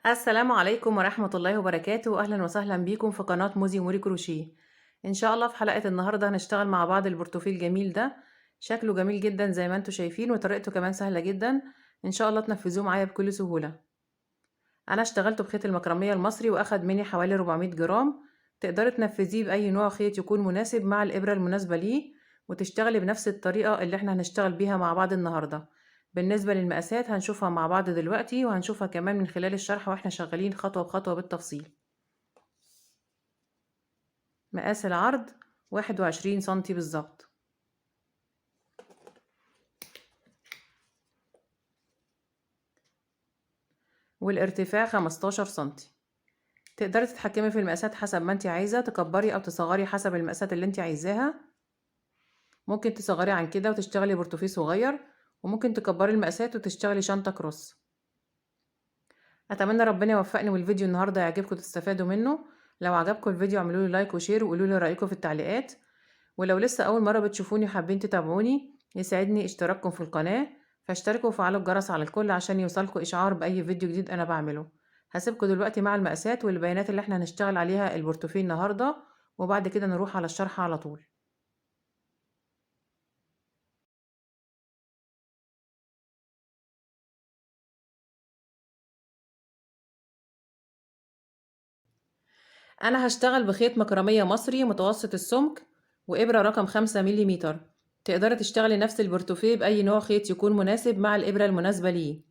السلام عليكم ورحمة الله وبركاته، أهلا وسهلا بيكم في قناة موزي موري كروشيه. إن شاء الله في حلقة النهاردة هنشتغل مع بعض البورتوفيه الجميل ده. شكله جميل جدا زي ما انتوا شايفين، وطريقته كمان سهلة جدا. إن شاء الله تنفذوه معايا بكل سهولة. أنا اشتغلته بخيط المكرمية المصري وأخد مني حوالي 400 جرام. تقدري تنفذيه بأي نوع خيط يكون مناسب مع الإبرة المناسبة ليه، وتشتغلي بنفس الطريقة اللي احنا هنشتغل بيها مع بعض النهاردة. بالنسبة للمقاسات هنشوفها مع بعض دلوقتي، وهنشوفها كمان من خلال الشرح واحنا شغالين خطوة بخطوة بالتفصيل. مقاس العرض 21 سنتي بالظبط، والارتفاع 15 سنتي. تقدري تتحكمي في المقاسات حسب ما انت عايزة، تكبري او تصغري حسب المقاسات اللي انت عايزاها. ممكن تصغري عن كده وتشتغلي بورتوفيه صغير، وممكن تكبري المقاسات وتشتغلي شنطة كروس. اتمنى ربنا يوفقني والفيديو النهارده يعجبكم وتستفادوا منه. لو عجبكم الفيديو اعملوا لي لايك وشير وقولوا لي رايكم في التعليقات. ولو لسه اول مره بتشوفوني وحابين تتابعوني، يسعدني اشتراككم في القناه. فاشتركوا وفعلوا الجرس على الكل عشان يوصلكوا اشعار باي فيديو جديد انا بعمله. هسيبكم دلوقتي مع المقاسات والبيانات اللي احنا هنشتغل عليها البورتوفيه النهارده، وبعد كده نروح على الشرح على طول. انا هشتغل بخيط مكرمية مصري متوسط السمك، وابرة رقم 5 مليمتر. تقدري تشتغلي نفس البورتوفيه باي نوع خيط يكون مناسب مع الابرة المناسبة ليه.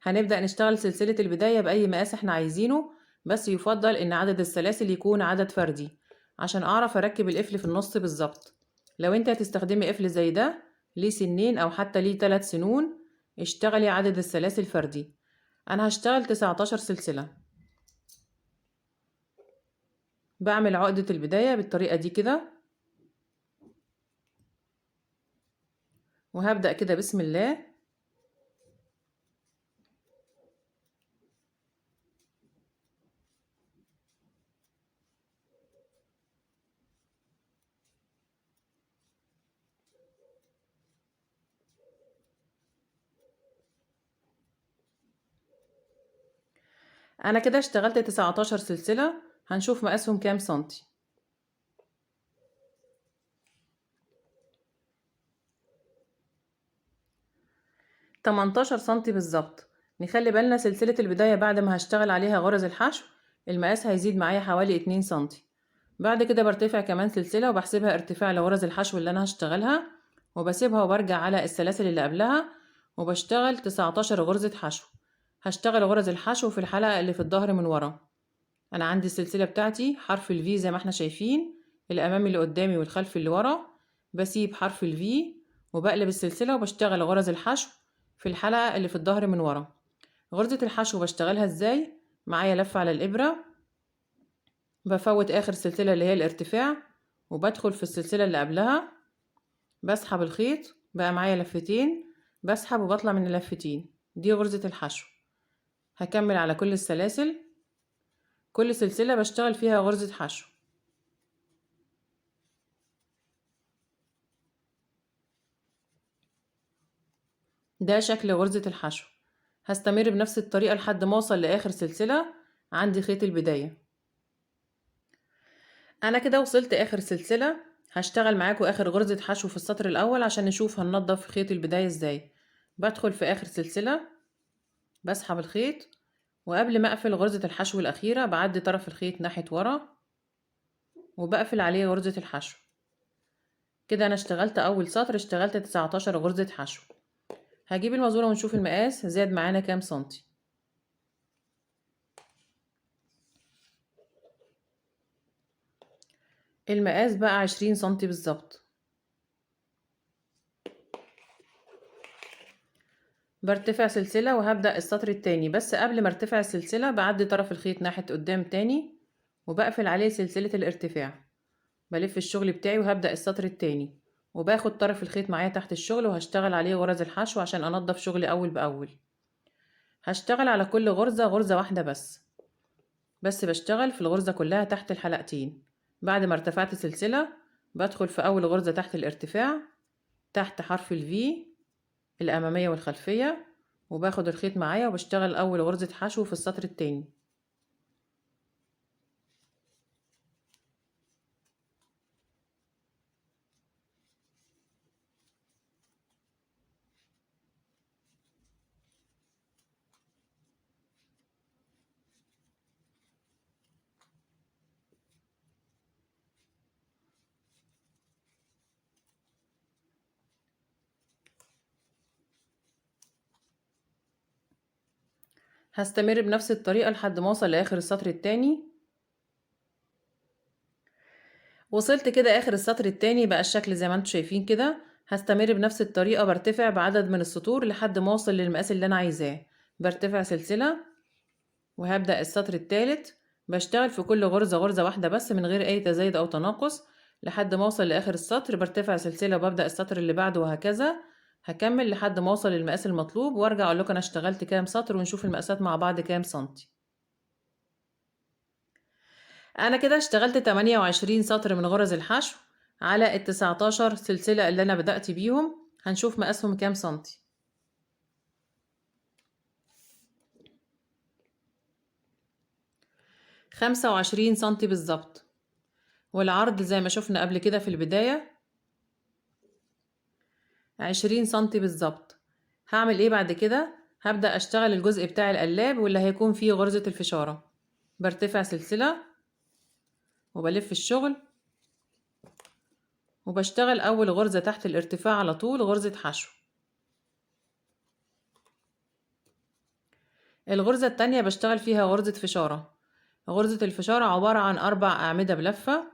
هنبدأ نشتغل سلسلة البداية باي مقاس احنا عايزينه، بس يفضل ان عدد السلاسل يكون عدد فردي عشان اعرف اركب القفل في النص بالظبط. لو انت هتستخدمي قفل زي ده ليه سنين او حتى ليه 3 سنون، اشتغلي عدد السلاسل فردي. انا هشتغل 19 سلسلة. بعمل عقدة البداية بالطريقة دي كده، وهبدأ كده بسم الله. انا كده اشتغلت 19 سلسلة. هنشوف مقاسهم كام سنتي. 18 سنتي بالظبط. نخلي بالنا سلسلة البداية بعد ما هشتغل عليها غرز الحشو المقاس هيزيد معايا حوالي 2 سنتي. بعد كده برتفع كمان سلسلة وبحسبها ارتفاع لغرز الحشو اللي انا هشتغلها، وبسيبها وبرجع على السلاسل اللي قبلها، وبشتغل 19 غرزة حشو. هشتغل غرز الحشو في الحلقة اللي في الظهر من ورا. انا عندي السلسلة بتاعتي حرف الفي زي ما احنا شايفين، الامامي اللي قدامي والخلفي اللي ورا. بسيب حرف الفي وبقلب السلسلة وبشتغل غرز الحشو في الحلقة اللي في الظهر من ورا. غرزة الحشو بشتغلها ازاي؟ معايا لفة على الابرة، بفوت اخر سلسلة اللي هي الارتفاع، وبدخل في السلسلة اللي قبلها، بسحب الخيط بقى معايا لفتين، بسحب وبطلع من اللفتين. دي غرزة الحشو. هكمل على كل السلاسل، كل سلسلة بشتغل فيها غرزة حشو. ده شكل غرزة الحشو. هستمر بنفس الطريقة لحد ما اوصل لاخر سلسلة عندي خيط البداية. انا كده وصلت اخر سلسلة. هشتغل معاكم اخر غرزة حشو في السطر الاول عشان نشوف هننضف خيط البداية ازاي. بدخل في اخر سلسلة، بسحب الخيط، وقبل ما اقفل غرزة الحشو الاخيرة بعدي طرف الخيط ناحية ورا، وبقفل عليه غرزة الحشو. كده انا اشتغلت اول سطر، اشتغلت 19 غرزة حشو. هجيب المزورة ونشوف المقاس زاد معانا كام سنتي. المقاس بقى 20 سنتي بالظبط. برتفع سلسلة وهبدأ السطر التاني، بس قبل ما ارتفع السلسلة بعدي طرف الخيط ناحية قدام تاني، وبقفل عليه سلسلة الارتفاع. بلف الشغل بتاعي وهبدأ السطر التاني، وباخد طرف الخيط معايا تحت الشغل وهشتغل عليه غرز الحشو عشان انضف شغلي اول باول. هشتغل على كل غرزة غرزة واحدة بس بشتغل في الغرزة كلها تحت الحلقتين. بعد ما ارتفعت سلسلة بدخل في اول غرزة تحت الارتفاع، تحت حرف الفي الامامية والخلفية، وباخد الخيط معايا وبشتغل اول غرزة حشو في السطر التاني. هستمر بنفس الطريقة لحد ما اوصل لاخر السطر التاني. وصلت كده اخر السطر التاني، بقى الشكل زي ما انتم شايفين كده. هستمر بنفس الطريقة، برتفع بعدد من السطور لحد ما اوصل للمقاس اللي انا عايزاه. برتفع سلسلة وهبدأ السطر التالت. بشتغل في كل غرزة غرزة واحدة بس من غير اي تزايد او تناقص لحد ما اوصل لاخر السطر. برتفع سلسلة وببدأ السطر اللي بعده وهكذا. هكمل لحد ما اوصل للمقاس المطلوب وارجع اقول لكم انا اشتغلت كام سطر ونشوف المقاسات مع بعض كام سنتي. انا كده اشتغلت 28 سطر من غرز الحشو على ال 19 سلسلة اللي انا بدأت بيهم. هنشوف مقاسهم كام سنتي. 25 سنتي بالظبط، والعرض زي ما شفنا قبل كده في البداية 20 سنتي بالظبط. هعمل ايه بعد كده؟ هبدأ اشتغل الجزء بتاع القلاب واللي هيكون فيه غرزة الفشارة. برتفع سلسلة وبلف الشغل وبشتغل اول غرزة تحت الارتفاع على طول غرزة حشو. الغرزة التانية بشتغل فيها غرزة فشارة. غرزة الفشارة عبارة عن 4 أعمدة بلفة،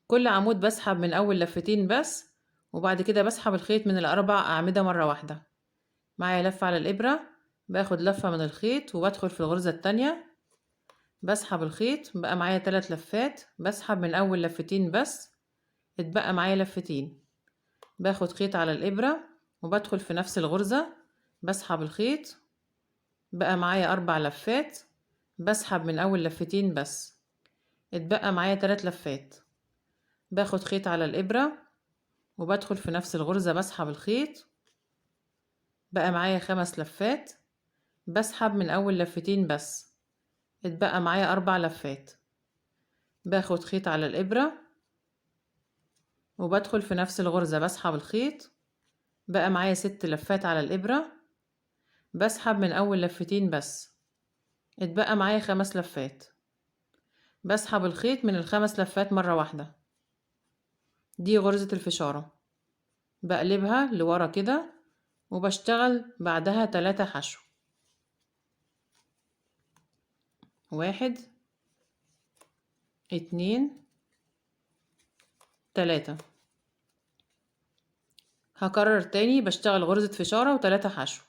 كل عمود بسحب من أول لفتين بس، وبعد كده بسحب الخيط من الأربع أعمدة مرة واحدة. معايا لفة على الإبرة، باخد لفة من الخيط وبدخل في الغرزة التانية، بسحب الخيط، بقى معايا 3 لفات، بسحب من أول لفتين بس، اتبقى معايا لفتين. باخد خيط على الإبرة وبدخل في نفس الغرزة، بسحب الخيط، بقى معايا 4 لفات، بسحب من أول لفتين بس، اتبقى معايا 3 لفات. باخد خيط على الإبرة وبدخل في نفس الغرزة، بسحب الخيط، بقى معايا 5 لفات، بسحب من أول لفتين بس، اتبقى معايا 4 لفات. باخد خيط على الإبرة وبدخل في نفس الغرزة، بسحب الخيط، بقى معايا 6 لفات على الإبرة، بسحب من أول لفتين بس، اتبقى معايا 5 لفات. بسحب الخيط من ال5 لفات مرة واحدة. دي غرزة الفشارة. بقلبها لورا كده وبشتغل بعدها 3 حشو. 1 2 3. هكرر تاني، بشتغل غرزة فشارة و3 حشو.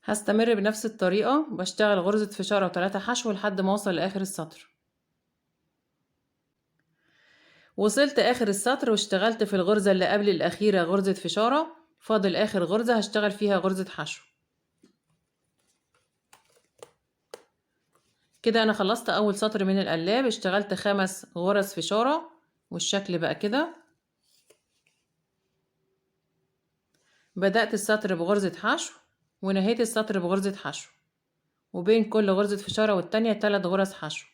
هستمر بنفس الطريقة، بشتغل غرزة فشارة و3 حشو لحد ما اوصل لاخر السطر. وصلت اخر السطر واشتغلت في الغرزة اللي قبل الاخيرة غرزة فشارة، فاضل اخر غرزة هشتغل فيها غرزة حشو. كده انا خلصت اول سطر من القلاب، اشتغلت 5 غرز فشارة والشكل بقى كده. بدأت السطر بغرزة حشو ونهيت السطر بغرزة حشو، وبين كل غرزة فشارة والتانية 3 غرز حشو.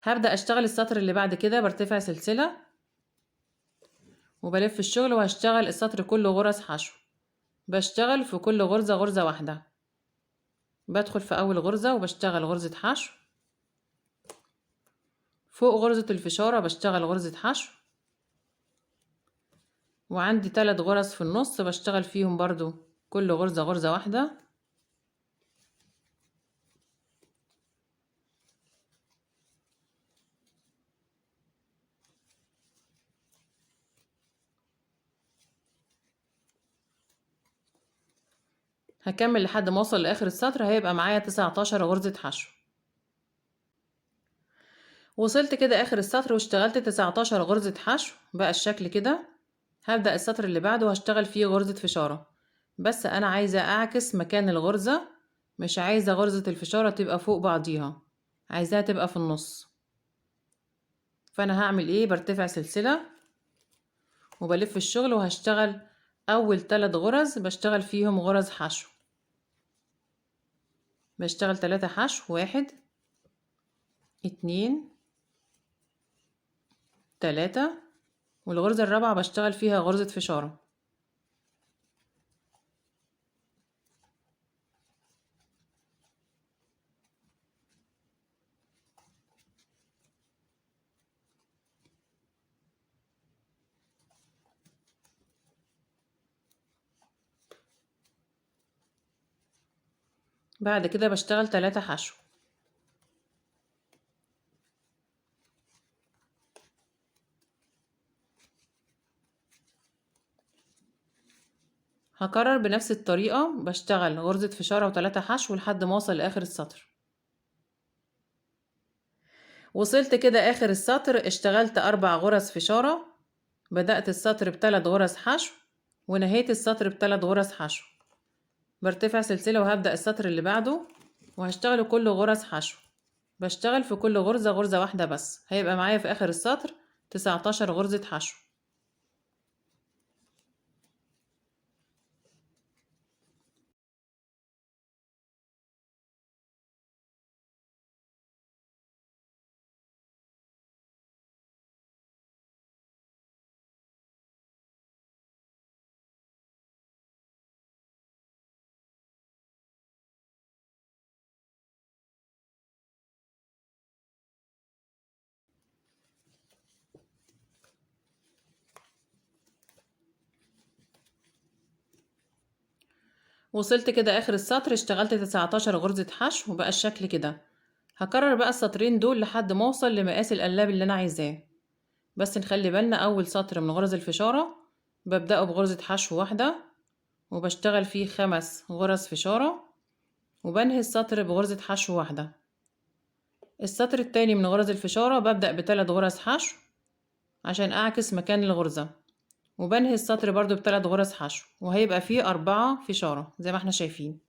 هبدأ اشتغل السطر اللي بعد كده، برتفع سلسلة وبلف الشغل وهشتغل السطر كله غرز حشو. بشتغل في كل غرزة غرزة واحدة، بدخل في اول غرزة وبشتغل غرزة حشو، فوق غرزة الفشارة بشتغل غرزة حشو، وعندي 3 غرز في النص بشتغل فيهم برضو كل غرزة غرزة واحدة. هكمل لحد ما اوصل لاخر السطر، هيبقى معايا 19 غرزة حشو. وصلت كده اخر السطر واشتغلت 19 غرزة حشو بقى الشكل كده. هبدأ السطر اللي بعده وهشتغل فيه غرزة فشارة، بس انا عايزة اعكس مكان الغرزة، مش عايزة غرزة الفشارة تبقى فوق بعضيها، عايزاها تبقى في النص. فانا هعمل ايه؟ برتفع سلسلة وبلف الشغل وهشتغل اول 3 غرز بشتغل فيهم غرز حشو. بشتغل 3 حشو، 1 2 3، والغرزة الرابعة بشتغل فيها غرزة فشارة. بعد كده بشتغل 3 حشو. هكرر بنفس الطريقة، بشتغل غرزة فشارة و3 حشو لحد ما اوصل لاخر السطر. وصلت كده اخر السطر، اشتغلت 4 غرز فشارة، بدأت السطر ب3 غرز حشو ونهيت السطر ب3 غرز حشو. برتفع سلسلة وهبدأ السطر اللي بعده وهشتغل كل غرز حشو. بشتغل في كل غرزة غرزة واحدة بس، هيبقى معايا في اخر السطر 19 غرزة حشو. وصلت كده اخر السطر، اشتغلت 19 غرزة حشو وبقى الشكل كده. هكرر بقى السطرين دول لحد ما اوصل لمقاس القلاب اللي انا عايزاه. بس نخلي بالنا اول سطر من غرز الفشارة ببدأه بغرزة حشو واحدة وبشتغل فيه 5 غرز فشارة وبنهي السطر بغرزة حشو واحدة. السطر التاني من غرز الفشارة ببدأ ب3 غرز حشو عشان اعكس مكان الغرزة، وبنهي السطر برضو ب3 غرز حشو، وهيبقى فيه 4 فشارة زي ما احنا شايفين.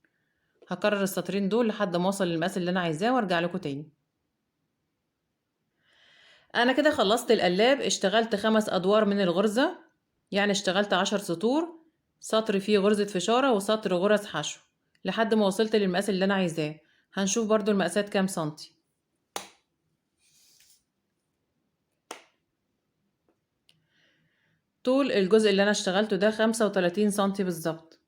هكرر السطرين دول لحد ما اوصل للمقاس اللي انا عايزاه وارجع لكم تاني. انا كده خلصت القلاب، اشتغلت 5 ادوار من الغرزة، يعني اشتغلت 10 سطور، سطر فيه غرزة فشارة وسطر غرز حشو لحد ما وصلت للمقاس اللي انا عايزاه. هنشوف برضو المقاسات كام سنتي. طول الجزء اللي انا اشتغلته ده 35 سنتي بالظبط.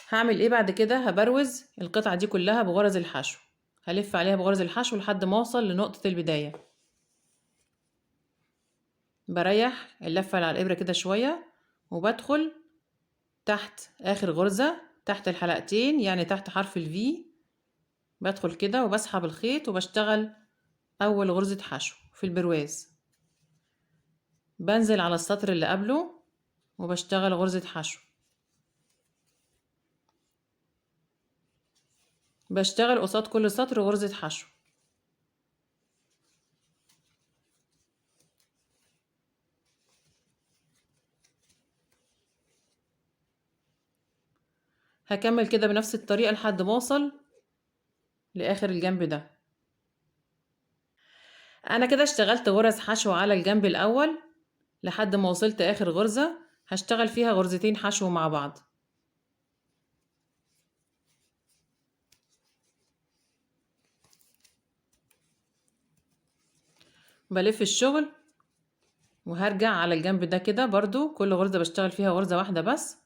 هعمل ايه بعد كده؟ هبروز القطعة دي كلها بغرز الحشو، هلف عليها بغرز الحشو لحد ما اوصل لنقطة البداية. بريح اللفة على الإبرة كده شوية وبدخل تحت آخر غرزة تحت الحلقتين، يعني تحت حرف الفي، بدخل كده وبسحب الخيط وبشتغل أول غرزة حشو في البرواز. بنزل على السطر اللي قبله وبشتغل غرزة حشو. بشتغل قصاد كل سطر غرزة حشو. هكمل كده بنفس الطريقة لحد ما اوصل لآخر الجنب ده. أنا كده اشتغلت غرز حشو على الجنب الأول لحد ما وصلت آخر غرزة، هشتغل فيها غرزتين حشو مع بعض. بلف الشغل وهرجع على الجنب ده كده برضو كل غرزة بشتغل فيها غرزة واحدة بس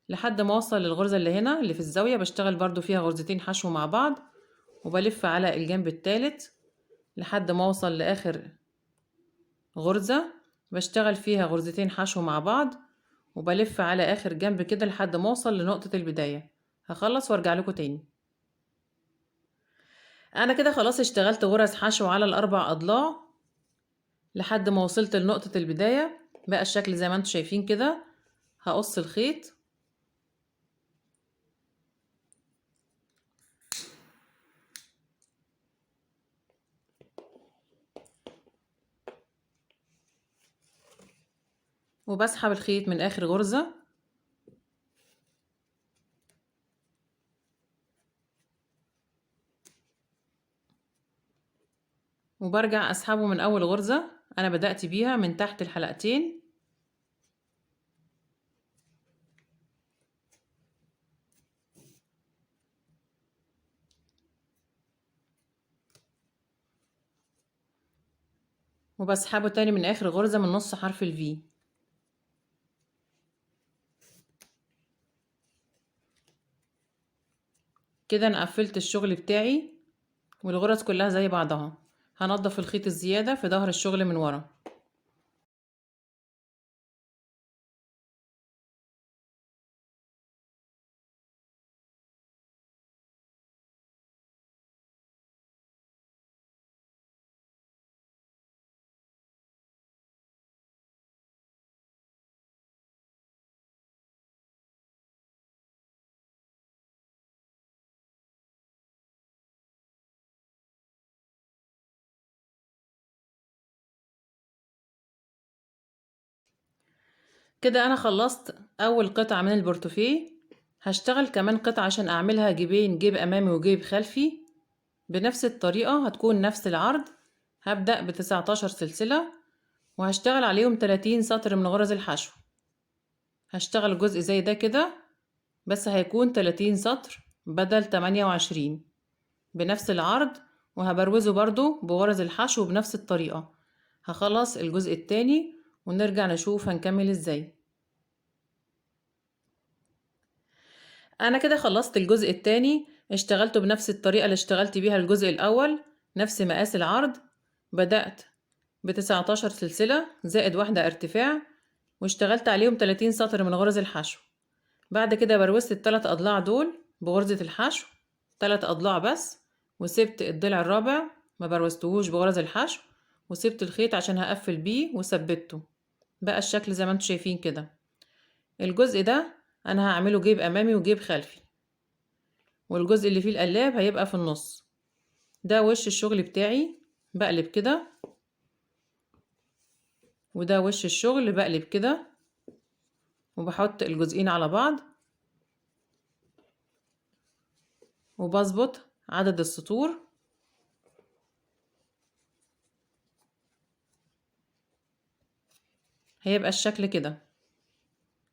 لحد ما اوصل للغرزة اللي هنا اللي في الزاوية، بشتغل برضو فيها غرزتين حشو مع بعض وبلف على الجنب التالت لحد ما اوصل لاخر غرزة، بشتغل فيها غرزتين حشو مع بعض، وبلف على اخر جنب كده لحد ما اوصل لنقطة البداية. هخلص وارجع لكم تاني. انا كده خلاص اشتغلت غرز حشو على الاربع اضلاع لحد ما وصلت لنقطة البداية. بقى الشكل زي ما انتم شايفين كده. هقص الخيط وبسحب الخيط من اخر غرزة، وبرجع اسحبه من اول غرزة انا بدأت بيها من تحت الحلقتين، وبسحبه تاني من اخر غرزة من نص حرف الفي. كده انا قفلت الشغل بتاعي والغرز كلها زي بعضها. هنضف الخيط الزيادة في ظهر الشغل من ورا. كده انا خلصت اول قطعة من البورتوفيه. هشتغل كمان قطعة عشان اعملها جيبين، جيب امامي وجيب خلفي بنفس الطريقة، هتكون نفس العرض. هبدأ ب19 سلسلة وهشتغل عليهم 30 سطر من غرز الحشو. هشتغل جزء زي ده كده بس هيكون 30 سطر بدل 28 بنفس العرض، وهبروزه برضو بغرز الحشو بنفس الطريقة. هخلص الجزء التاني ونرجع نشوف هنكمل ازاي. انا كده خلصت الجزء التاني، اشتغلته بنفس الطريقة اللي اشتغلت بيها الجزء الاول، نفس مقاس العرض. بدأت ب19 سلسلة زائد واحدة ارتفاع، واشتغلت عليهم 30 سطر من غرز الحشو. بعد كده بروزت الثلاث اضلاع دول بغرزة الحشو، 3 اضلاع بس، وسبت الضلع الرابع ما بروزتهوش بغرز الحشو، وسبت الخيط عشان هقفل بيه وثبته. بقى الشكل زي ما انتم شايفين كده. الجزء ده انا هعمله جيب امامي وجيب خلفي، والجزء اللي فيه القلاب هيبقى في النص. ده وش الشغل بتاعي، بقلب كده، وده وش الشغل بقلب كده، وبحط الجزئين على بعض وبظبط عدد السطور. هيبقى الشكل كده.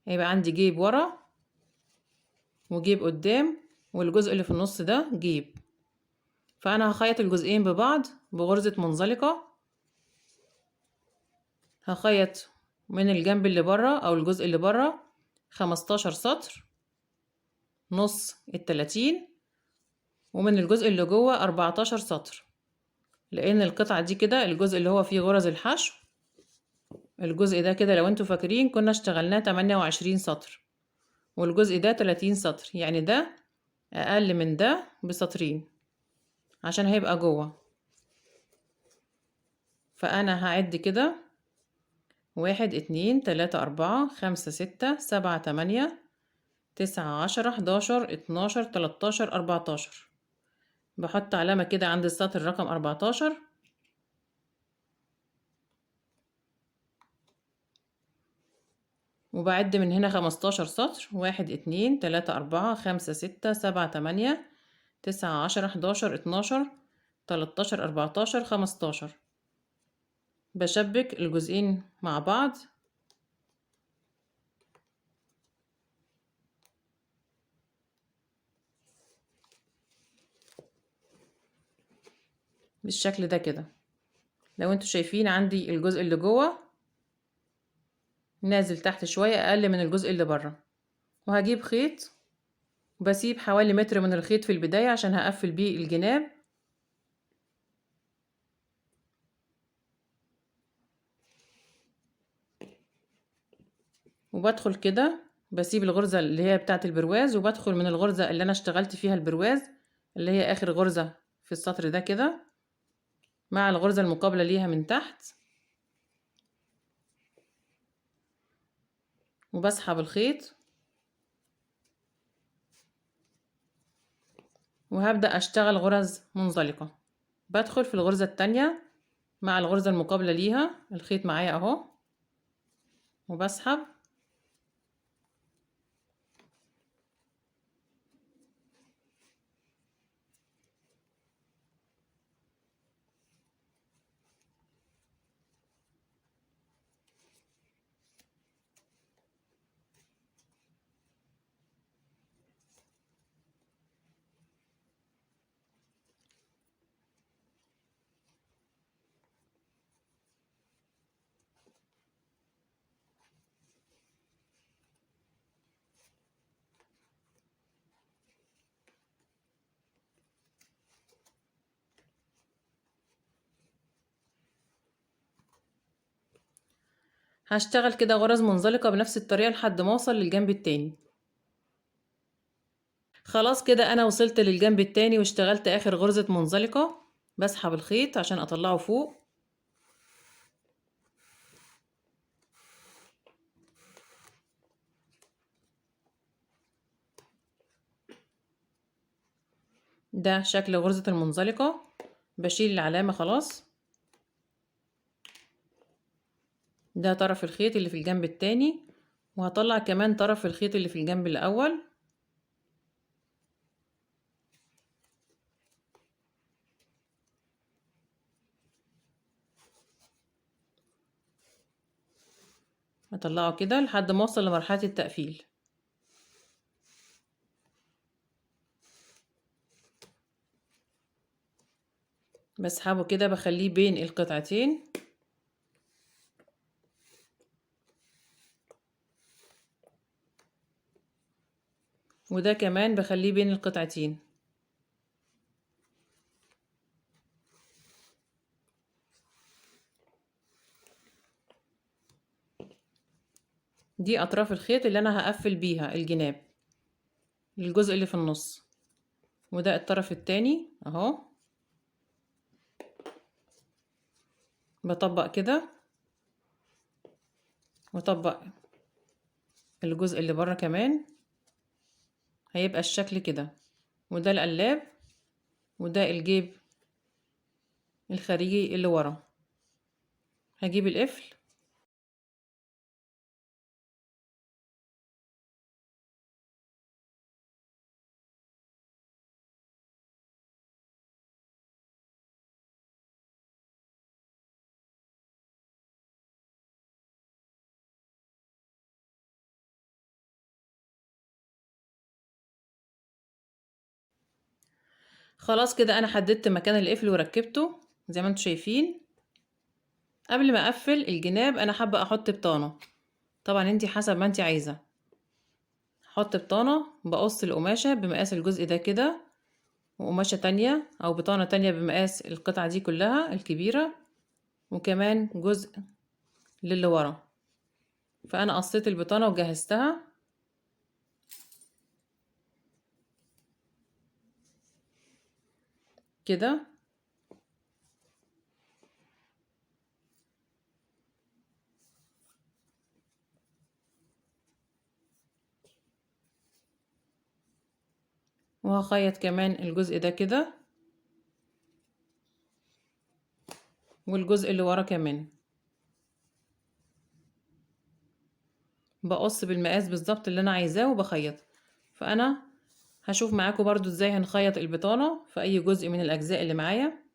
هيبقى عندي جيب ورا وجيب قدام، والجزء اللي في النص ده جيب. فانا هخيط الجزئين ببعض بغرزة منزلقة. هخيط من الجنب اللي بره او الجزء اللي بره 15 سطر نص ال30، ومن الجزء اللي جوه 14 سطر، لان القطعة دي كده الجزء اللي هو فيه غرز الحشو. الجزء ده كده لو انتوا فاكرين كنا اشتغلناه 28 سطر، والجزء ده 30 سطر، يعني ده اقل من ده بسطرين عشان هيبقى جوه. فانا هعد كده 1 2 3 4 5 6 7 8 9 10 11 12 13 14. بحط علامة كده عند السطر رقم 14، وبعد من هنا 15 سطر. 1 2 3 4 5 6 7 8 9 10 11 12 13 14 15. بشبك الجزئين مع بعض بالشكل ده كده. لو انتوا شايفين عندي الجزء اللي جوه نازل تحت شوية اقل من الجزء اللي بره، وهجيب خيط وبسيب حوالي متر من الخيط في البداية عشان هقفل بيه الجناب. وبدخل كده بسيب الغرزة اللي هي بتاعة البرواز، وبدخل من الغرزة اللي انا اشتغلت فيها البرواز اللي هي اخر غرزة في السطر ده كده مع الغرزة المقابلة ليها من تحت، وبسحب الخيط وهبدأ اشتغل غرز منزلقة. بدخل في الغرزة التانية مع الغرزة المقابلة ليها، الخيط معايا اهو، وبسحب هشتغل كده غرز منزلقة بنفس الطريقة لحد ما اوصل للجنب التاني. خلاص كده انا وصلت للجنب التاني واشتغلت اخر غرزة منزلقة. بسحب الخيط عشان اطلعه فوق، ده شكل غرزة المنزلقة. بشيل العلامة خلاص. ده طرف الخيط اللي في الجنب التاني، وهطلع كمان طرف الخيط اللي في الجنب الاول. هطلعه كده لحد ما اوصل لمرحلة التقفيل. بسحبه كده بخليه بين القطعتين، وده كمان بخليه بين القطعتين. دي اطراف الخيط اللي انا هقفل بيها الجناب، الجزء اللي في النص. وده الطرف التاني اهو. بطبق كده واطبق الجزء اللي بره كمان، هيبقى الشكل كده. وده القلاب، وده الجيب الخارجي اللي ورا. هجيب القفل خلاص كده انا حددت مكان القفل وركبته زي ما انتم شايفين. قبل ما اقفل الجناب انا حابه احط بطانه، طبعا انتي حسب ما انتي عايزه. احط بطانه، بقص القماشه بمقاس الجزء ده كده، وقماشه تانية او بطانه تانية بمقاس القطعه دي كلها الكبيره، وكمان جزء للي ورا. فانا قصيت البطانه وجهزتها كده. وهخيط كمان الجزء ده كده، والجزء اللي ورا كمان. بقص بالمقاس بالظبط اللي انا عايزاه وبخيط. فانا هشوف معاكم برضو ازاي هنخيط البطانة في اي جزء من الاجزاء اللي معايا.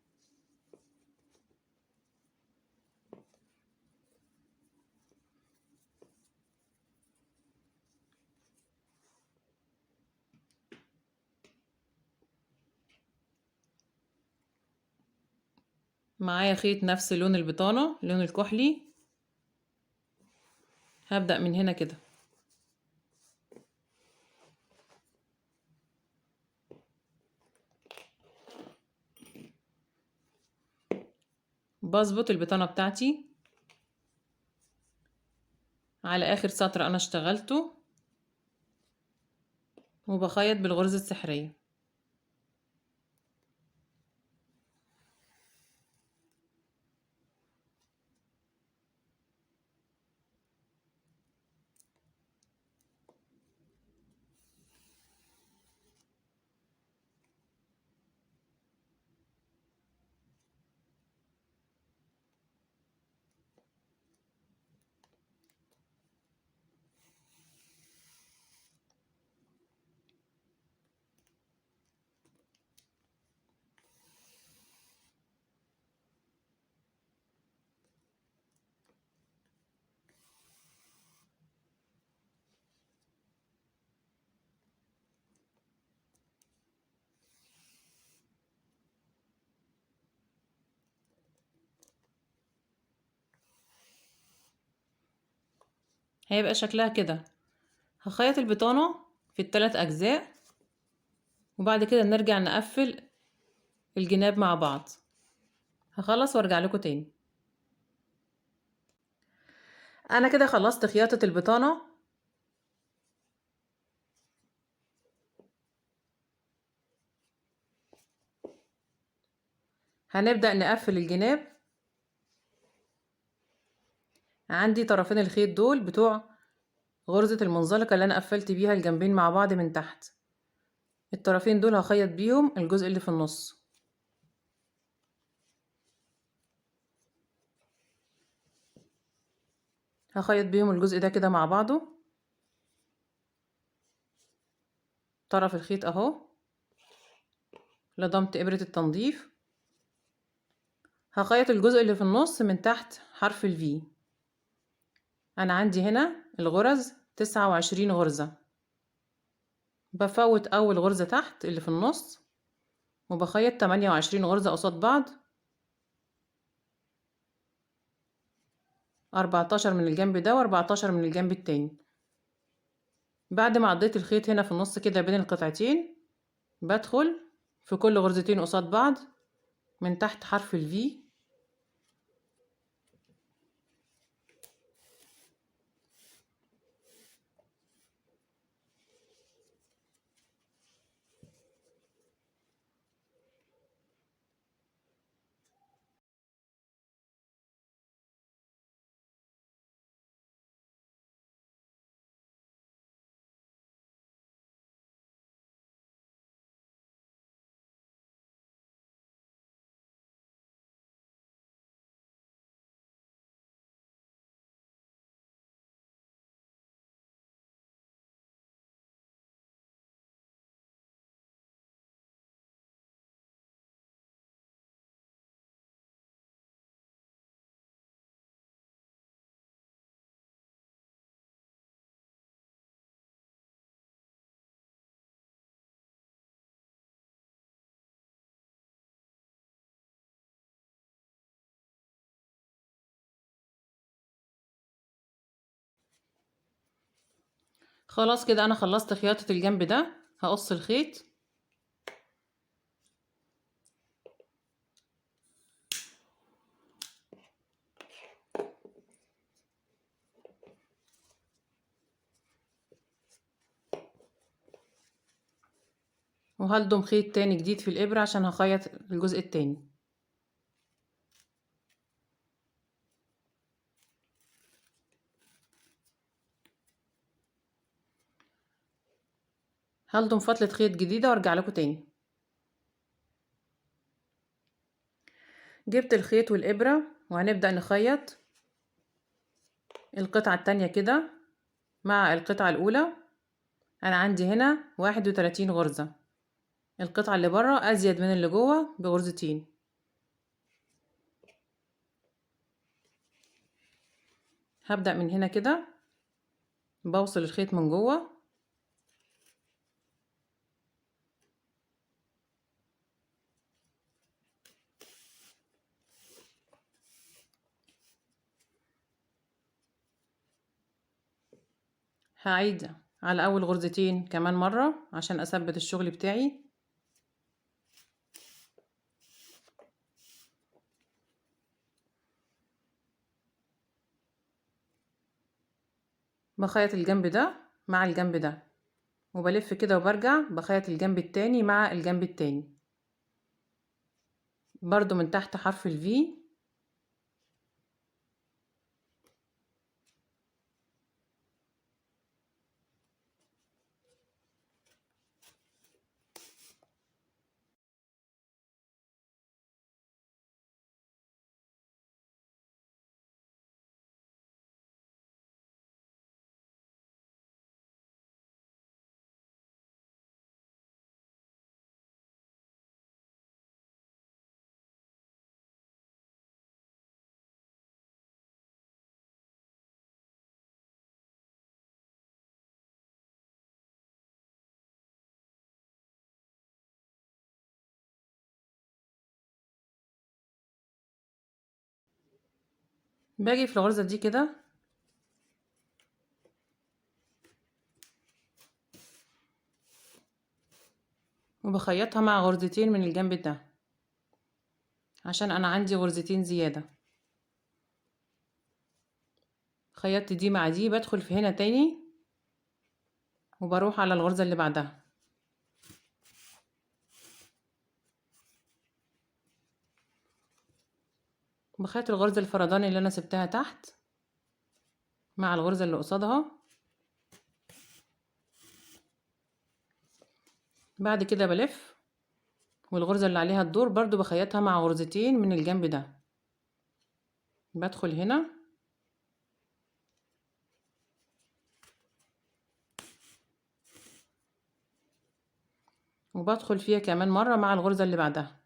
معايا خيط نفس لون البطانة، لون الكحلي. هبدأ من هنا كده، بظبط البطانة بتاعتي على اخر سطر انا اشتغلته، وبخيط بالغرزة السحرية. هيبقى شكلها كده. هخيط البطانة في الثلاث اجزاء، وبعد كده نرجع نقفل الجناب مع بعض. هخلص وارجع لكم تاني. انا كده خلصت خياطة البطانة. هنبدأ نقفل الجناب. عندي طرفين الخيط دول بتوع غرزة المنزلقة اللي انا قفلت بيها الجنبين مع بعض من تحت. الطرفين دول هخيط بيهم الجزء اللي في النص. هخيط بيهم الجزء ده كده مع بعضه. طرف الخيط اهو، لضمت ابرة التنظيف. هخيط الجزء اللي في النص من تحت حرف الفي. انا عندي هنا الغرز 29 غرزة. بفوت اول غرزة تحت اللي في النص، وبخيط 28 غرزة قصاد بعض، 14 من الجنب ده و14 من الجنب التاني. بعد ما عضيت الخيط هنا في النص كده بين القطعتين، بدخل في كل غرزتين قصاد بعض من تحت حرف الفي. خلاص كده انا خلصت خياطة الجنب ده. هقص الخيط. وهلضم خيط تاني جديد في الإبرة عشان هخيط الجزء التاني. هلضم فتلة خيط جديدة وارجع لكم تاني. جبت الخيط والإبرة وهنبدأ نخيط القطعة التانية كده مع القطعة الأولى. أنا عندي هنا 31 غرزة. القطعة اللي برا أزيد من اللي جوه بغرزتين. هبدأ من هنا كده، بوصل الخيط من جوه، هعيد على أول غرزتين كمان مرة عشان أثبت الشغل بتاعي. بخيط الجنب ده مع الجنب ده وبلف كده وبرجع بخيط الجنب التاني مع الجنب التاني برضو من تحت حرف الفي. باجي في الغرزة دي كده وبخيطها مع غرزتين من الجنب ده عشان انا عندي غرزتين زيادة. خيطت دي مع دي بدخل في هنا تاني وبروح على الغرزة اللي بعدها بخيط الغرزة الفرداني اللي انا سبتها تحت مع الغرزة اللي قصادها. بعد كده بلف والغرزة اللي عليها الدور برضو بخيطها مع غرزتين من الجنب ده. بدخل هنا وبدخل فيها كمان مرة مع الغرزة اللي بعدها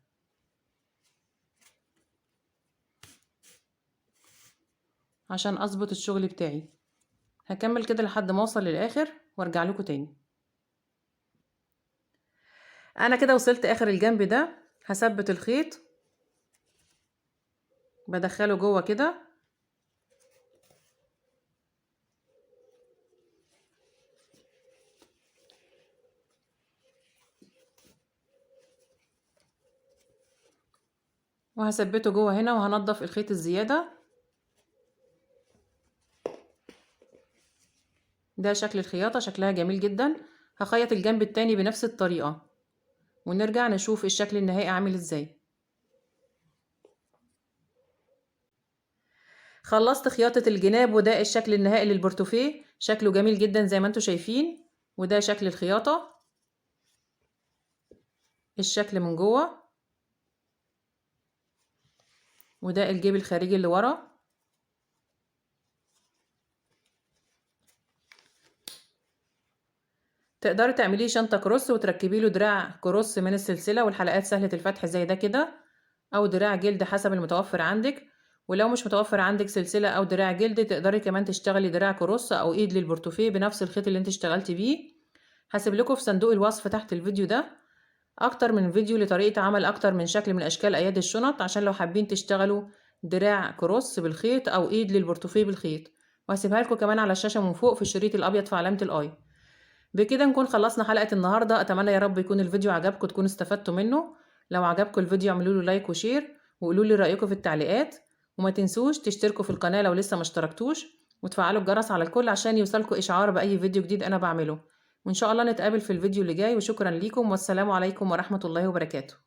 عشان اظبط الشغل بتاعي. هكمل كده لحد ما اوصل للاخر وارجع لكم تاني. انا كده وصلت اخر الجنب ده. هثبت الخيط بدخله جوه كده وهثبته جوه هنا وهنضف الخيط الزيادة. ده شكل الخياطة شكلها جميل جدا. هخيط الجنب التاني بنفس الطريقة ونرجع نشوف الشكل النهائي عامل ازاي. خلصت خياطة الجناب وده الشكل النهائي للبورتوفيه. شكله جميل جدا زي ما انتم شايفين. وده شكل الخياطة الشكل من جوه وده الجيب الخارجي اللي ورا. تقدري تعمليه شنطة كروس وتركبي له دراع كروس من السلسلة والحلقات سهلة الفتح زي ده كده او دراع جلد حسب المتوفر عندك. ولو مش متوفر عندك سلسلة او دراع جلد تقدري كمان تشتغلي دراع كروس او ايد للبورتوفيه بنفس الخيط اللي انت اشتغلتي بيه. هسيب لكم في صندوق الوصف تحت الفيديو ده اكتر من فيديو لطريقة عمل اكتر من شكل من اشكال ايادي الشنط عشان لو حابين تشتغلوا دراع كروس بالخيط او ايد للبورتوفيه بالخيط. وهسيبها لكم كمان على الشاشة من فوق في الشريط الابيض في علامة الاي. بكده نكون خلصنا حلقة النهاردة. اتمنى يا رب يكون الفيديو عجبكم تكونوا استفدتوا منه. لو عجبكم الفيديو اعملوا له لايك وشير وقولوا لي رأيكم في التعليقات. وما تنسوش تشتركوا في القناة لو لسه ما اشتركتوش وتفعلوا الجرس على الكل عشان يوصلكوا اشعار باي فيديو جديد انا بعمله. وان شاء الله نتقابل في الفيديو اللي جاي وشكرا ليكم والسلام عليكم ورحمة الله وبركاته.